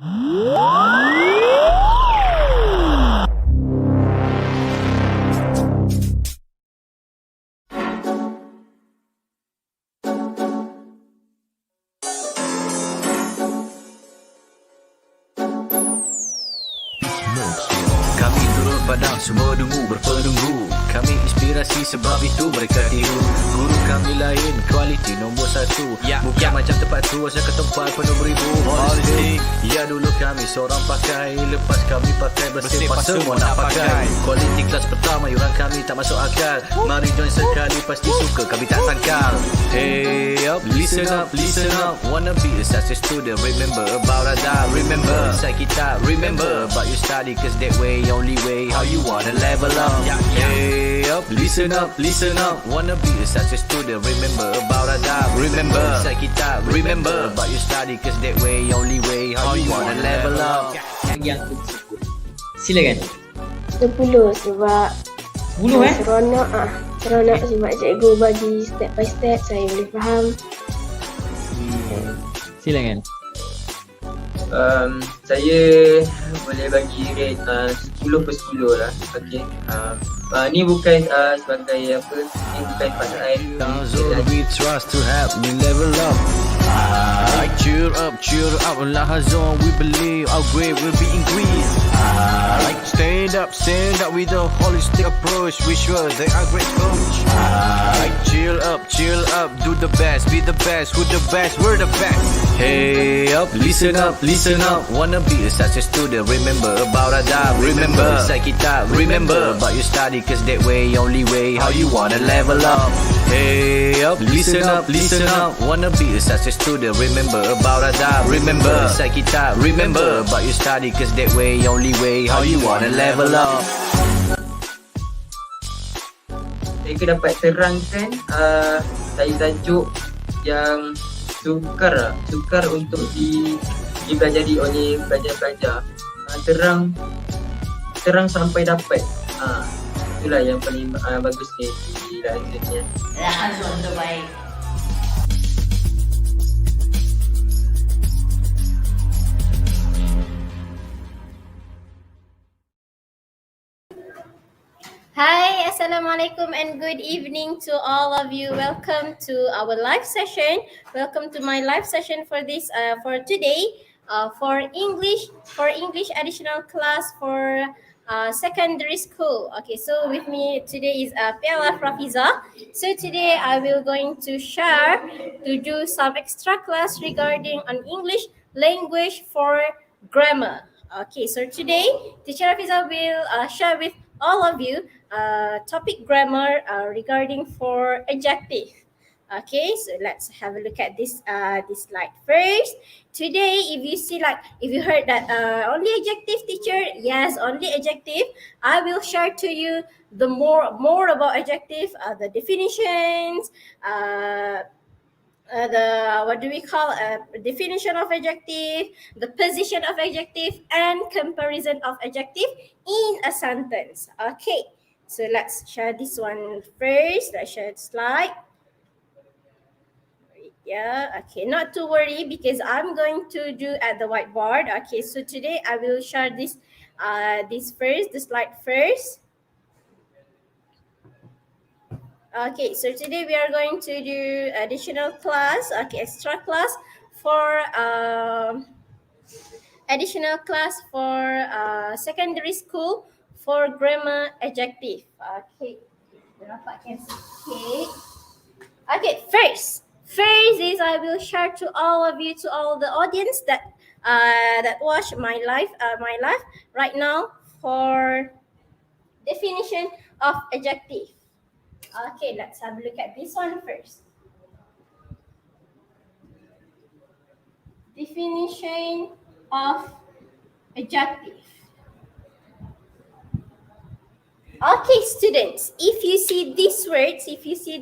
Kami turun padang, semua dungu berpenunggu. Kami inspirasi sebab itu mereka tiru. Guru kami lain, kualiti nombor 1. Bukan macam tempat tu, asal ke tempat penuh beribu politik. Ya dulu kami seorang pakai, lepas kami pakai bersih pas semua nak pakai. Kualiti kelas pertama, yuran kami tak masuk akal. Mari join sekali, pasti suka kami tak sangkal. Hey up, listen up, listen up. Wanna be a success student, remember about adab. Remember, inside kita, remember about your study, cause that way, only way, how you wanna level up. Hey up, listen up, listen up. Wanna be a success student, remember about adab. Remember, inside kita, remember about your study, cause that way, only way, how you wanna level up. Yang tersebut. Silakan. 10 sebab 10 seronok sebab cikgu bagi step by step, saya boleh faham. Silakan. Saya boleh bagi rate 10/10 lah. Okay. Ni bukan sebagai apa, ni bukan pasangan. LahaZone we trust to help me level up. Cheer up, LahaZone we believe our grade will be increased. Stand up with a holistic approach. We sure they are great coach. Chill up, do the best, be the best, who the best, we're the best. Hey up, listen up. Wanna be a success student, remember about adab. Remember, inside kita, remember about your study, cause that way, only way, how you wanna level up. Hey up, listen up. Wanna be a success student, remember about adab. Remember, inside kita, remember about your study, cause that way, only way, how you wanna level up. Mereka dapat terangkan tajuk yang sukar untuk dipelajari oleh pelajar-pelajar. Terang sampai dapat. Itulah yang paling bagus ni di LahaZone. LahaZone terbaik. Hi, Assalamualaikum and good evening to all of you. Welcome to our live session. Welcome to my live session for this for today for English additional class for secondary school. Okay, so with me today is Teacher Rafizah. So today I will going to share to do some extra class regarding on English language for grammar. Okay, so today Teacher Rafizah will share with all of you topic grammar regarding for adjective. Okay, so let's have a look at this slide first. Today, if you heard that only adjective, teacher, yes, only adjective. I will share to you the more about adjective, the definitions, the what do we call definition of adjective, the position of adjective, and comparison of adjective in a sentence. Okay, so let's share this one first. Let's share the slide. Yeah, okay, not to worry because I'm going to do at the whiteboard. Okay, so today I will share this first, the slide first. Okay, so today we are going to do additional class, okay, extra class for secondary school for grammar adjective. Okay, okay, first is I will share to all of you, to all the audience that watch my live right now for definition of adjective. Okay, let's have a look at this one first. Definition of adjective. Okay, students, if you see these words, if you see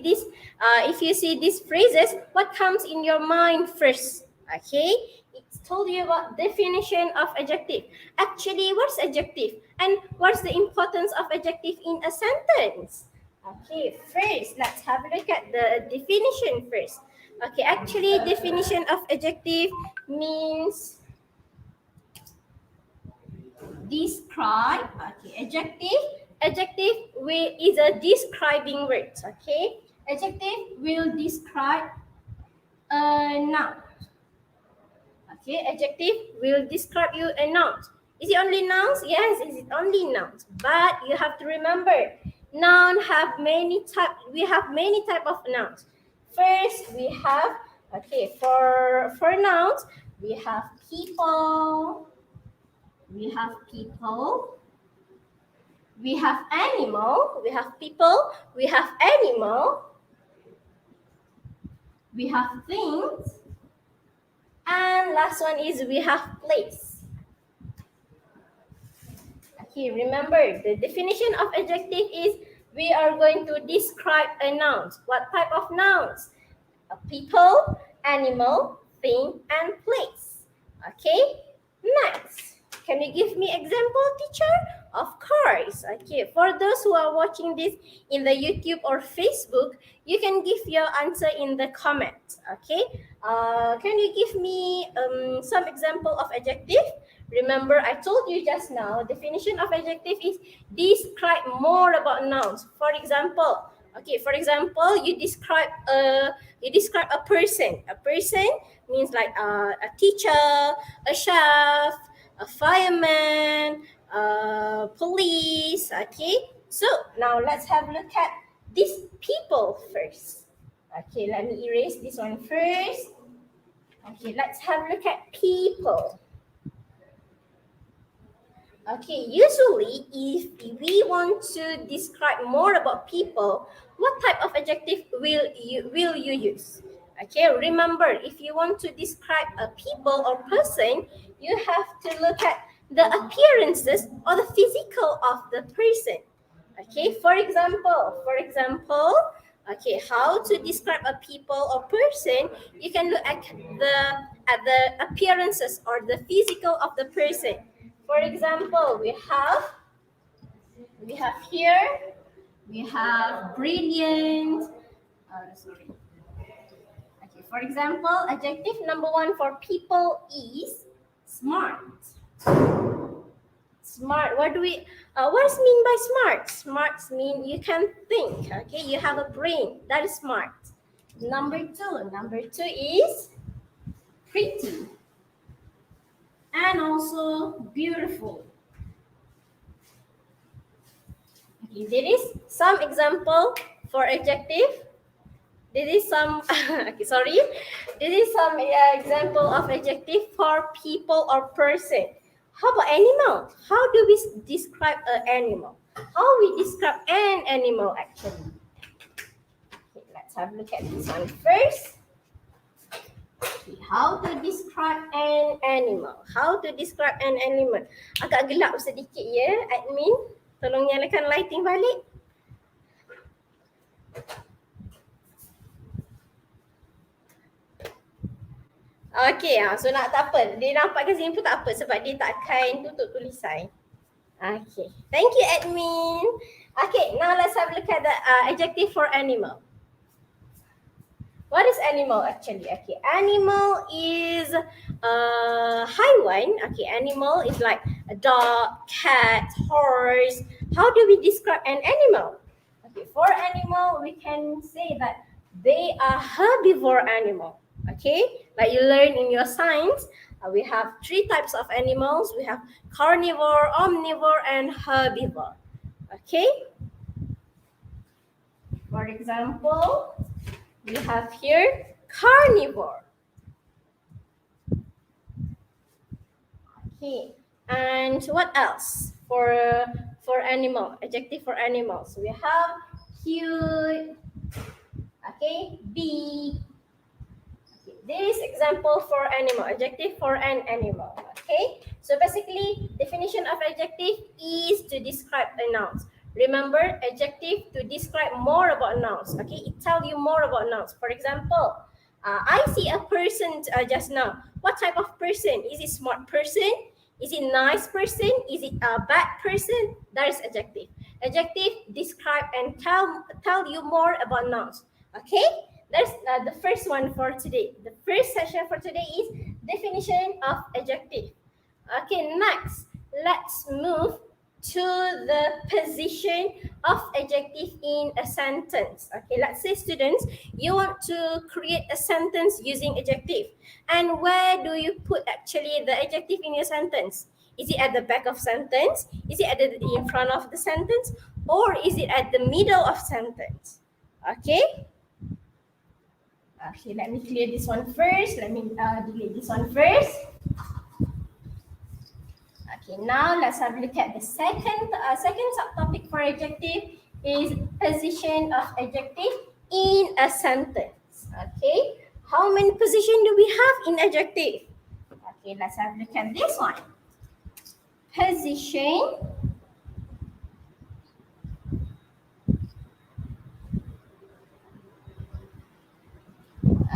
these phrases, what comes in your mind first? Okay, it's told you about definition of adjective. Actually, what's adjective? And what's the importance of adjective in a sentence? Okay, first, let's have a look at the definition first. Okay, actually, definition of adjective means describe. Okay, adjective is a describing word. Okay, adjective will describe a noun. Okay, adjective will describe you a noun. Is it only nouns? Yes, is it only nouns? But you have to remember, noun have many type. We have many type of nouns. First, we have for nouns we have people. We have people. We have animal. We have people. We have animal. We have things. And last one is we have place. Okay, remember the definition of adjective is we are going to describe a noun. What type of nouns? A people, animal, thing, and place. Okay, next. Can you give me example, teacher? Of course. Okay, for those who are watching this in the YouTube or Facebook, you can give your answer in the comment. Okay, can you give me some example of adjective? Remember, I told you just now, definition of adjective is describe more about nouns. For example, you describe a person. A person means like a teacher, a chef, a fireman, police. Okay, so now let's have a look at these people first. Okay, let me erase this one first. Okay, let's have a look at people. Okay, usually if we want to describe more about people, what type of adjective will you use? Okay, remember, if you want to describe a people or person, you have to look at the appearances or the physical of the person. Okay, for example, okay, how to describe a people or person, you can look at the appearances or the physical of the person. For example, we have here, we have brilliant. Sorry. Okay, for example, adjective number 1 for people is smart. Smart. What is mean by smart? Smart mean you can think. Okay, you have a brain. That is smart. Number 2 is pretty. And also beautiful. Okay, there is some example for adjective. This is some This is some example of adjective for people or person. How about animal? How do we describe an animal? How we describe an animal actually? Okay, let's have a look at this one first. How to describe an animal? How to describe an animal? Agak gelap sedikit ya, admin. Tolong nyalakan lighting balik. Okay, so nak tak apa. Dia nampak kat sini pun tak apa sebab dia tak akan tutup tulisan. Okay, thank you admin. Okay, now let's have a look at the adjective for animal. What is animal actually? Okay, animal is haiwan. Okay, animal is like a dog, cat, horse. How do we describe an animal? Okay, for animal, we can say that they are herbivore animal. Okay, like you learn in your science, we have 3 types of animals. We have carnivore, omnivore, and herbivore. Okay. For example, we have here carnivore. Okay, and what else for animal? Adjective for animals. We have cute. Okay, big. Okay, this example for animal. Adjective for an animal. Okay, so basically, definition of adjective is to describe a noun. Remember, adjective to describe more about nouns. Okay, it tells you more about nouns. For example, I see a person just now. What type of person? Is it smart person? Is it nice person? Is it a bad person? That is adjective. Adjective describe and tell you more about nouns. Okay, that's the first one for today. The first session for today is definition of adjective. Okay, next, let's move to the position of adjective in a sentence. Okay, let's say students, you want to create a sentence using adjective. And where do you put actually the adjective in your sentence? Is it at the back of sentence? Is it in front of the sentence? Or is it at the middle of sentence? Okay. Okay, let me clear this one first. Let me delete this one first. Okay, now let's have a look at the second subtopic for adjective is position of adjective in a sentence. Okay, how many positions do we have in adjective? Okay, let's have a look at this one. Position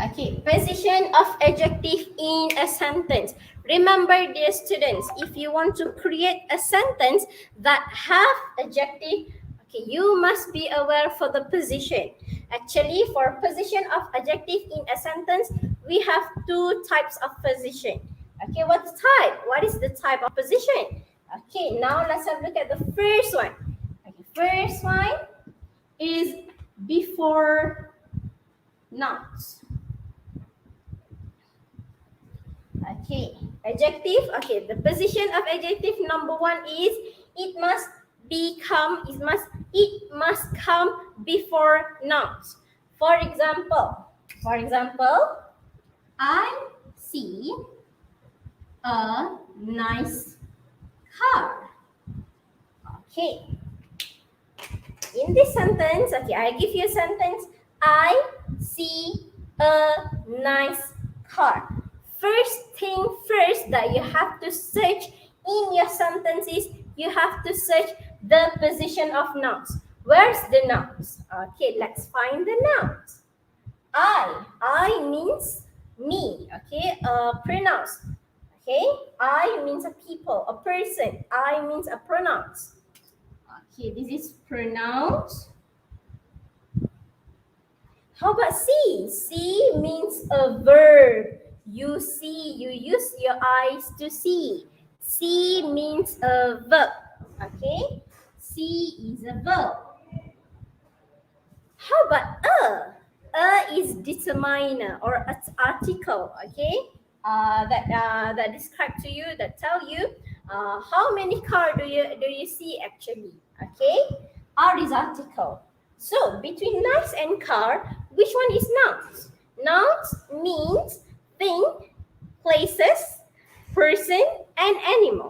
Okay, position of adjective in a sentence. Remember, dear students, if you want to create a sentence that have adjective, okay, you must be aware for the position. Actually, for position of adjective in a sentence, we have two types of position. Okay, what type? What is the type of position? Okay, now let's have a look at the first one. Okay, first one is before nouns. Okay, adjective. Okay, the position of adjective number one is it must come before nouns. For example, I see a nice car. Okay. In this sentence, okay, I give you a sentence. I see a nice car. First thing first that you have to search in your sentence is you have to search the position of nouns. Where's the nouns? Okay, let's find the nouns. I means me. Okay, pronouns. Okay, I means a people, a person. I means a pronouns. Okay, this is pronouns. How about see? See means a verb. You see, you use your eyes to see. See means a verb. Okay, see is a verb. How about a? A is determiner or article. Okay, that describe to you, that tell you how many car do you see actually. Okay, R is article. So between nice and car, which one is nouns? Nouns means thing, places, person, and animal.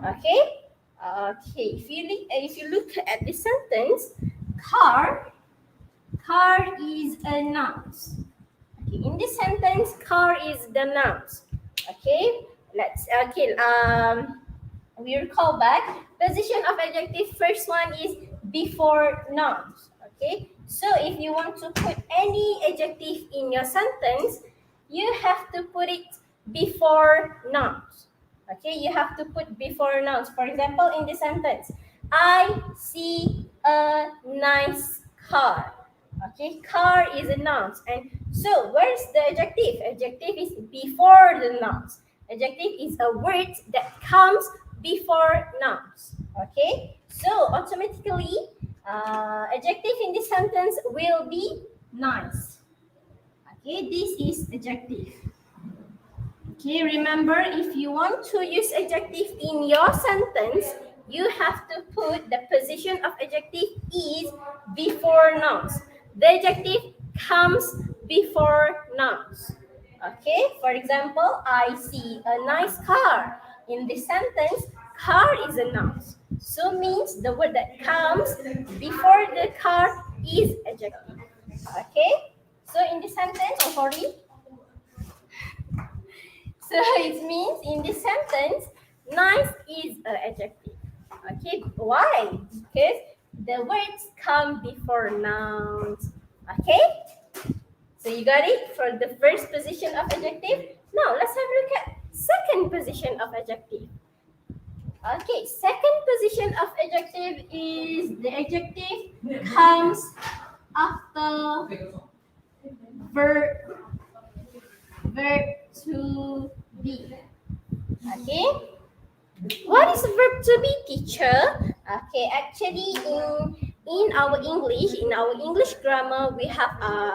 Okay. Okay. If you look at the sentence, car is a noun. Okay. In this sentence, car is the noun. Okay. We recall back. Position of adjective. First one is before nouns. Okay. So if you want to put any adjective in your sentence, you have to put it before nouns. Okay, you have to put before nouns. For example, in this sentence, I see a nice car. Okay, car is a noun. And so where's the adjective? Adjective is before the nouns. Adjective is a word that comes before nouns. Okay, so automatically, adjective in this sentence will be nice. Okay, this is adjective. Okay, remember, if you want to use adjective in your sentence, you have to put the position of adjective is before nouns. The adjective comes before nouns. Okay, for example, I see a nice car. In this sentence, car is a noun. So means the word that comes before the car is adjective. Okay, so in this sentence, so it means in this sentence, nice is an adjective. Okay, why? Because the words come before nouns. Okay, so you got it for the first position of adjective. Now let's have a look at second position of adjective. Okay, second position of adjective is the adjective comes after verb to be. Okay, What is verb to be, teacher? Okay, actually in our English grammar, we have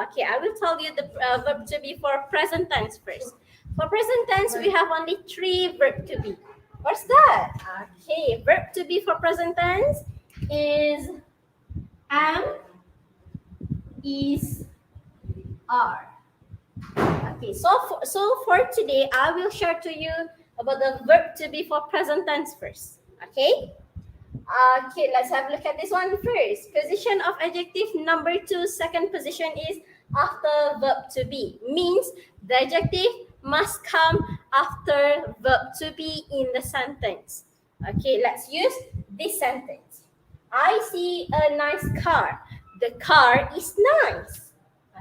okay, I will tell you the verb to be for present tense first. For present tense, we have only 3 verb to be. What's that? Okay, verb to be for present tense is am, is, are. Okay, so for today, I will share to you about the verb to be for present tense first. Okay. Okay, let's have a look at this one first. Position of adjective number 2, second position is after verb to be. Means the adjective must come after verb to be in the sentence. Okay, let's use this sentence. I see a nice car. The car is nice.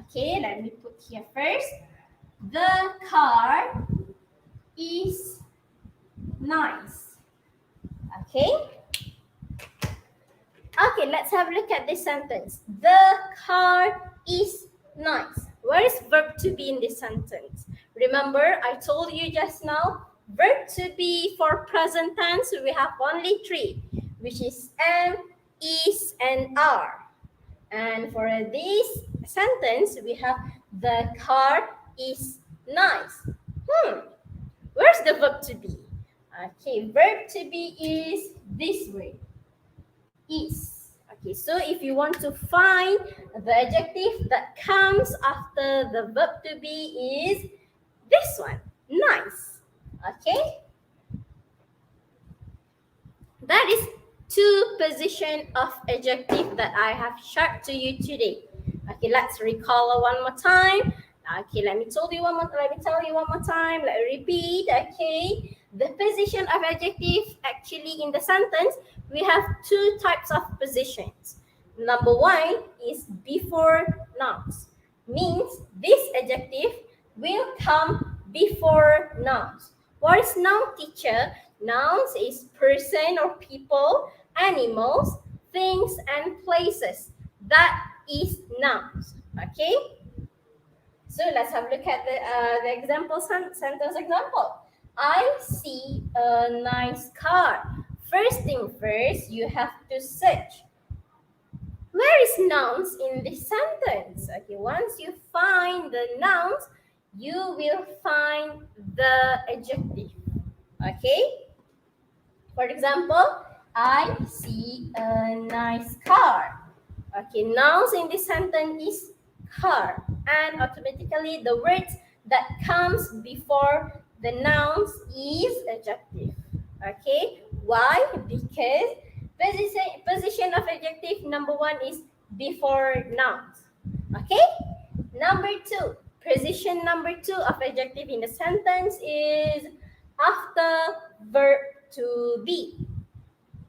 Okay, let me put here first. The car is nice. Okay. Okay, let's have a look at this sentence. The car is nice. Where is verb to be in this sentence? Remember, I told you just now, verb to be for present tense, we have only 3, which is am, is, and are. And for this sentence, we have the car is nice. Where's the verb to be? Okay, verb to be is this way. Is. Okay, so if you want to find the adjective that comes after the verb to be is this one, nice. Okay, that is 2 position of adjective that I have shared to you today. Okay, let's recall one more time. Okay, let me tell you one more time. Let me repeat. Okay, the position of adjective actually in the sentence we have 2 types of positions. Number 1 is before nouns. Means this adjective will come before nouns. What is noun, teacher? Nouns is person or people, animals, things, and places. That is nouns. Okay. So let's have a look at the example sentence example. I see a nice car. First thing first, you have to search. Where is nouns in this sentence? Okay, once you find the nouns, you will find the adjective. Okay. For example, I see a nice car. Okay, nouns in this sentence is car, and automatically the words that comes before the nouns is adjective. Okay, why? Because position of adjective number 1 is before nouns. Okay, number 2, position number 2 of adjective in the sentence is after verb to be.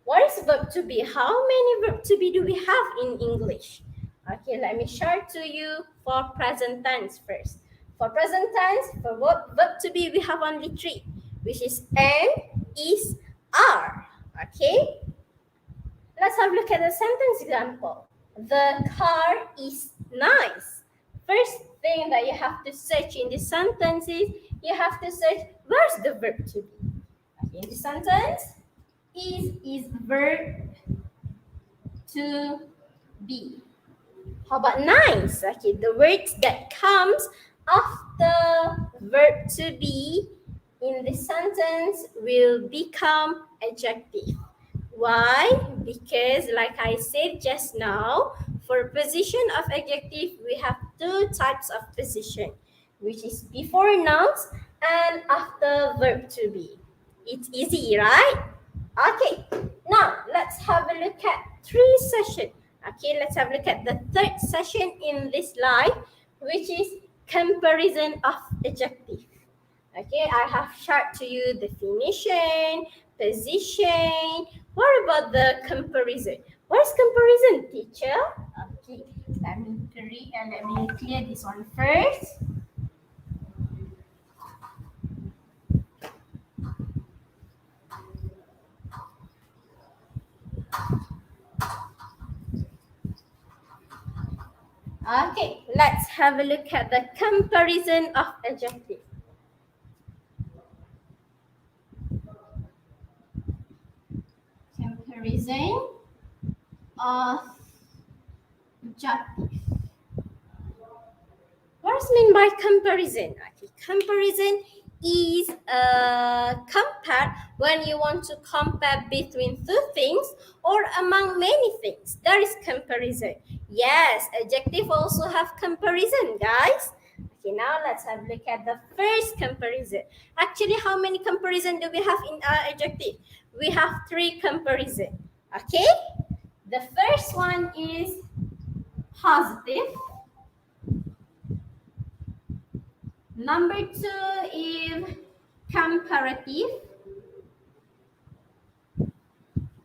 What is verb to be? How many verb to be do we have in English? Okay, let me share to you for present tense first. For present tense, for verb to be, we have only 3, which is am, is, are. Okay, let's have a look at the sentence example. The car is nice. First thing that you have to search in this sentence is you have to search where's the verb to be. Okay, in this sentence, is verb to be. How about nice? Okay, the words that comes after verb to be in the sentence will become adjective. Why? Because like I said just now, for position of adjective, we have 2 types of position, which is before nouns and after verb to be. It's easy, right? Okay, now let's have a look at 3 sessions. Okay, let's have a look at the 3rd session in this live, which is comparison of adjective. Okay, I have shared to you definition, position. What about the comparison? What is comparison, teacher? Okay, let me clear this one first. Okay, let's have a look at the comparison of adjective. comparison of adjective. What is mean by comparison? Okay, comparison is compare when you want to compare between two things or among many things. That is comparison. Yes, adjective also have comparison, guys. Okay, now let's have a look at the first comparison. Actually, how many comparison do we have in our adjective? We have 3 comparison. Okay, the first one is positive. Number 2 is comparative.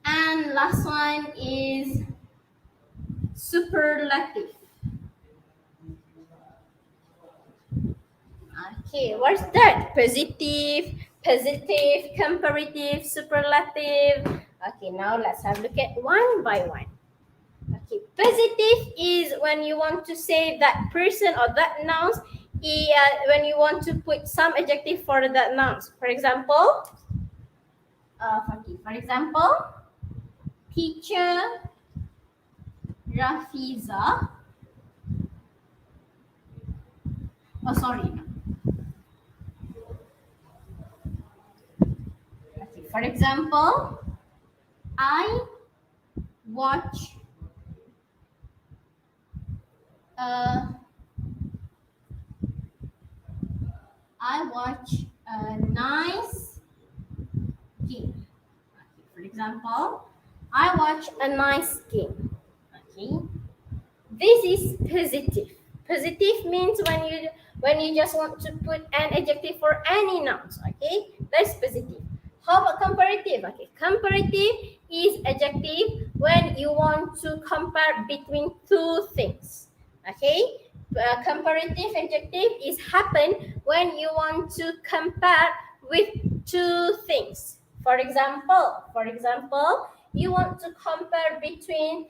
And last one is superlative. Okay, what's that? Positive, comparative, superlative. Okay, now let's have a look at one by one. Okay, positive is when you want to say that person or that nouns, when you want to put some adjective for that nouns. For example, Teacher Rafizah. Oh, sorry. Okay, for example, I watch a nice game. Okay, for example, I watch a nice game. Okay, this is positive. Positive means when you just want to put an adjective for any nouns. Okay, that's positive. How about comparative? Okay, comparative is adjective when you want to compare between two things. Okay, comparative adjective is happen when you want to compare with two things. For example, you want to compare between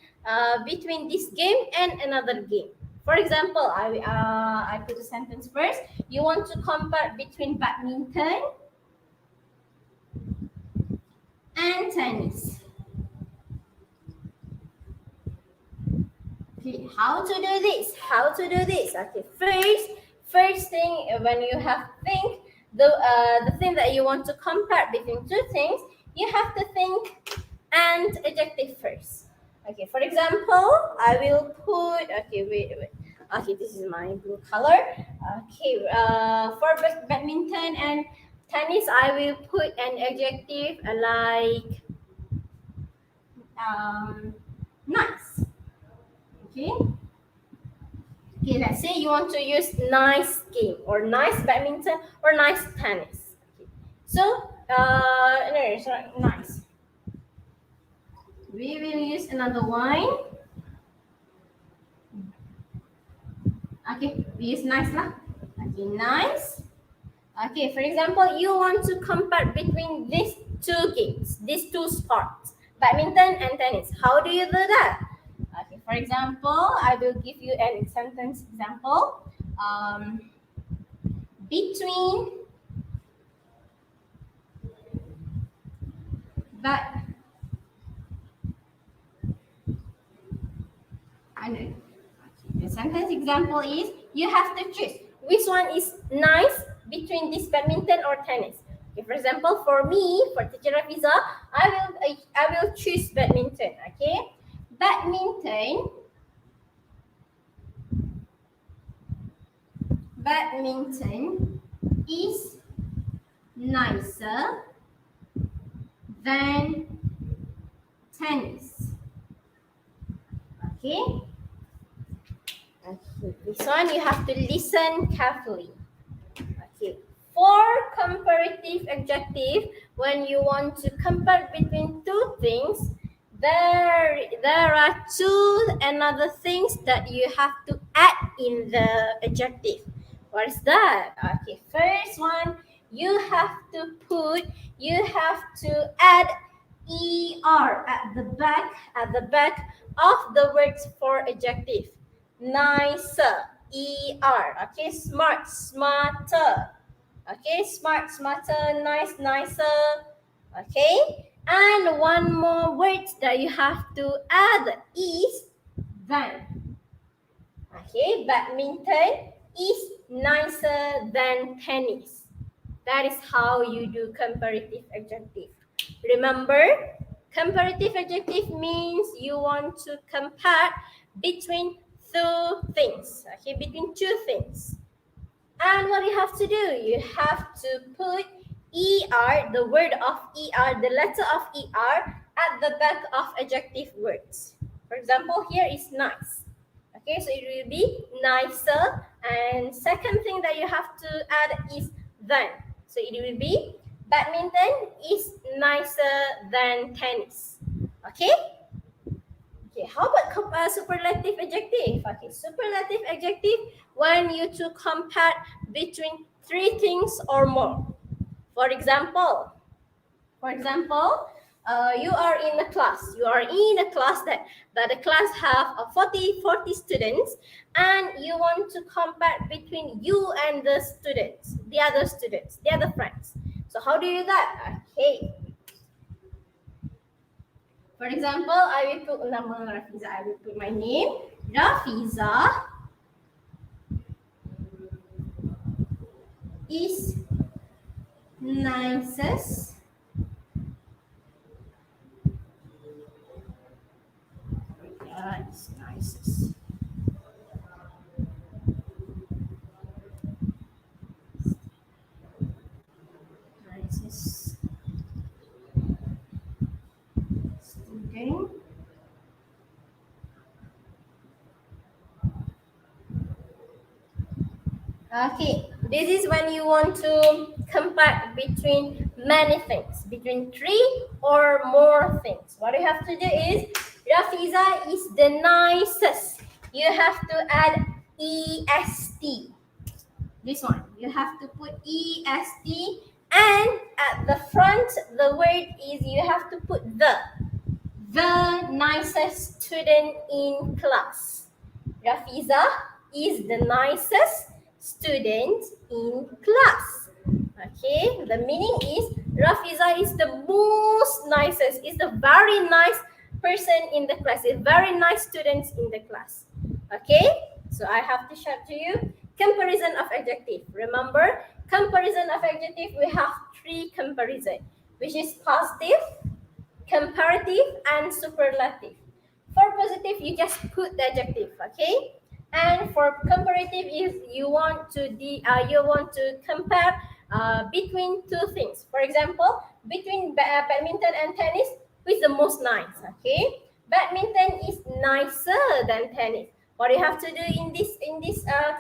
this game and another game. For example, I put a sentence first. You want to compare between badminton and tennis. Okay, how to do this? Okay, first thing, when you have think the thing that you want to compare between two things, you have to think and adjective first. Okay, for example, I will put, okay, wait. Okay, this is my blue color. Okay, for badminton and tennis, I will put an adjective like nice. Okay. Okay, let's say you want to use nice game or nice badminton or nice tennis. Okay. So, no, sorry, nice. We will use another one. Okay, we use nice lah. Okay, nice. Okay, for example, you want to compare between these two games, these two sports, badminton and tennis. How do you do that? Okay, for example, I will give you an sentence example. Between the sentence example is you have to choose which one is nice between this badminton or tennis. Okay, for example, for me, for Teacher Rafizah, I will choose badminton. Okay, badminton is nicer than tennis. Okay. Okay, this one you have to listen carefully. Okay, for comparative adjective, when you want to compare between two things, there are two another things that you have to add in the adjective. What is that? Okay, first one, you have to add er at the back of the words for adjective. Nicer, er. Okay, smart, smarter. Okay, smart, smarter, nice, nicer. Okay, And one more word that you have to add is than. Okay, badminton is nicer than tennis. That is how you do comparative adjective. Remember, comparative adjective means you want to compare between two things. Okay, between two things. And what you have to do, you have to put ER, the word of ER, the letter of ER at the back of adjective words. For example, here is nice. Okay, so it will be nicer. And second thing that you have to add is than. So it will be badminton is nicer than tennis. Okay? Okay, how about superlative adjective? Okay, superlative adjective when you to compare between three things or more. For example, you are in a class. You are in a class that the class have 40 students, and you want to compare between you and the students, the other friends. So how do you do that? Okay. For example, I will put nama Rafizah. I will put my name. Rafizah is nicest nicest. Nicest student. Okay, this is when you want to compare between many things, between three or more things. What you have to do is, Rafizah is the nicest. You have to add EST. This one, you have to put EST, and at the front, the word is, you have to put the nicest student in class. Rafizah is the nicest student in class. Okay, the meaning is Rafizah is the most nicest, is the very nice person in the class, is very nice students in the class. Okay, so I have to show to you comparison of adjective. Remember, comparison of adjective, we have three comparison, which is positive, comparative, and superlative. For positive, you just put the adjective, okay? And for comparative, is you want to compare between two things. For example, between badminton and tennis, which is the most nice? Okay, badminton is nicer than tennis. What you have to do in this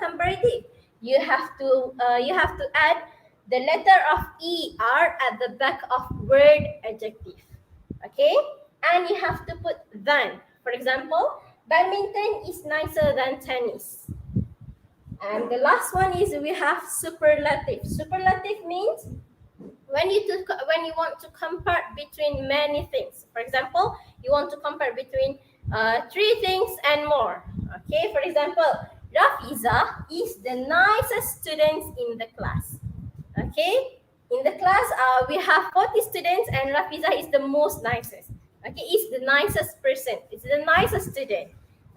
comparative? You have to add the letter of ER at the back of word adjective. Okay, and you have to put than. For example, badminton is nicer than tennis. And the last one is we have superlative. Superlative means when you want to compare between many things. For example, you want to compare between three things and more. Okay, for example, Rafizah is the nicest student in the class. Okay, in the class we have 40 students, and Rafizah is the most nicest. Okay, is the nicest person. It's the nicest student.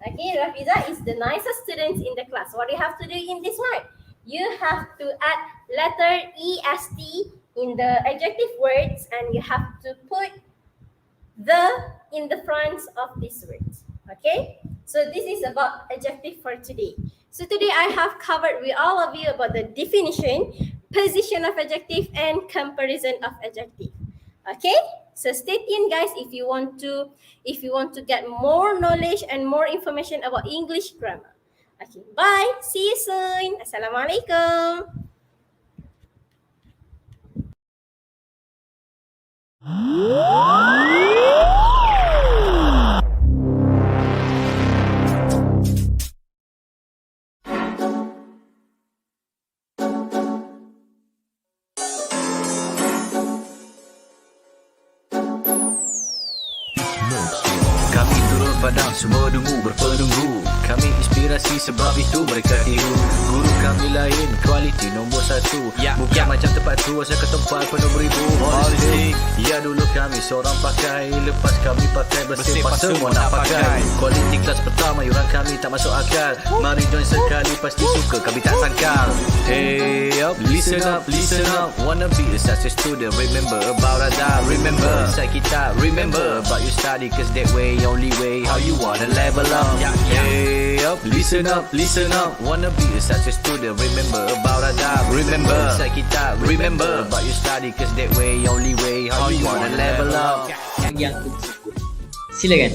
Okay, Rafizah is the nicest student in the class. What do you have to do in this one? You have to add letter EST in the adjective words, and you have to put the in the front of these words. Okay, so this is about adjective for today. So today I have covered with all of you about the definition, position of adjective, and comparison of adjective. Okay, so stay tuned, guys, if you want to get more knowledge and more information about English grammar. Okay, bye, see you soon. Assalamualaikum. Kami turun padang, semua dengu berpenunggu. Kami inspirasi sebab itu mereka tiru. Guru kami lain, kualiti nombor 1. Bukan macam tempat tu, asal ke tempat penuh beribu. Holistik, ya dulu kami seorang pakai. Lepas kami pakai bersepah semua nak pakai. Kualiti kelas pertama, yuran kami tak masuk akal. Mari join sekali, pasti suka kami tak sangkal. Hey up, listen up, listen up. Wanna be a success student, remember about Adab. Remember, inside kita, remember about you study, cause that way, only way, how you wanna level up. Hey up, listen up, listen up. Wanna be a success student, remember about Adab. Remember, inside kita, remember about you study, cause that way, only way, how you wanna level up. Yang aku sebut. Silakan.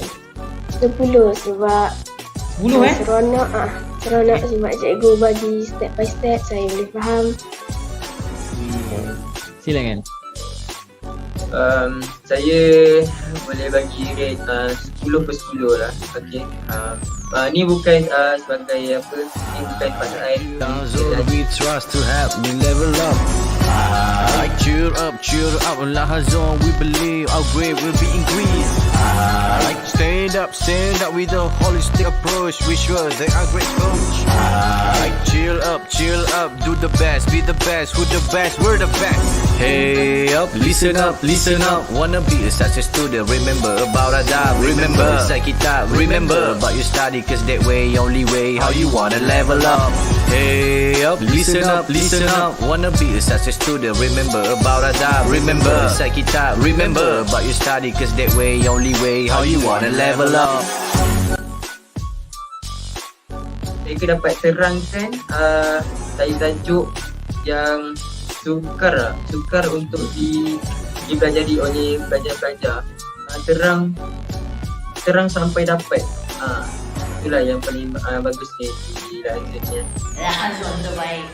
10 sebab 10 seronok seronok sebab cikgu bagi step by step, saya boleh faham. Silakan. Saya boleh bagi rate 10/10 lah. Okey. Ni bukan sebagai apa, ni bukan pasal LahaZone we trust to help me level up. Cheer up, LahaZone we believe our grade will be increased. Stand up with a holistic approach. We sure they are great coach. Chill up, do the best, be the best, who the best, we're the best. Hey up, listen up, listen up. Wanna be a success student, remember about Adab. Remember, inside kita, remember about you study, cause that way, only way, how you wanna level up. Hey up, listen up, listen up. Wanna be a success student, remember about Adab. Remember, inside kita, remember about you study, cause that way, only way, how you wanna level up. Saya dapat terangkan tajuk yang sukar untuk dipelajari oleh pelajar-pelajar. Terang sampai dapat. Itulah yang paling bagusnya di LahaZone. LahaZone terbaik.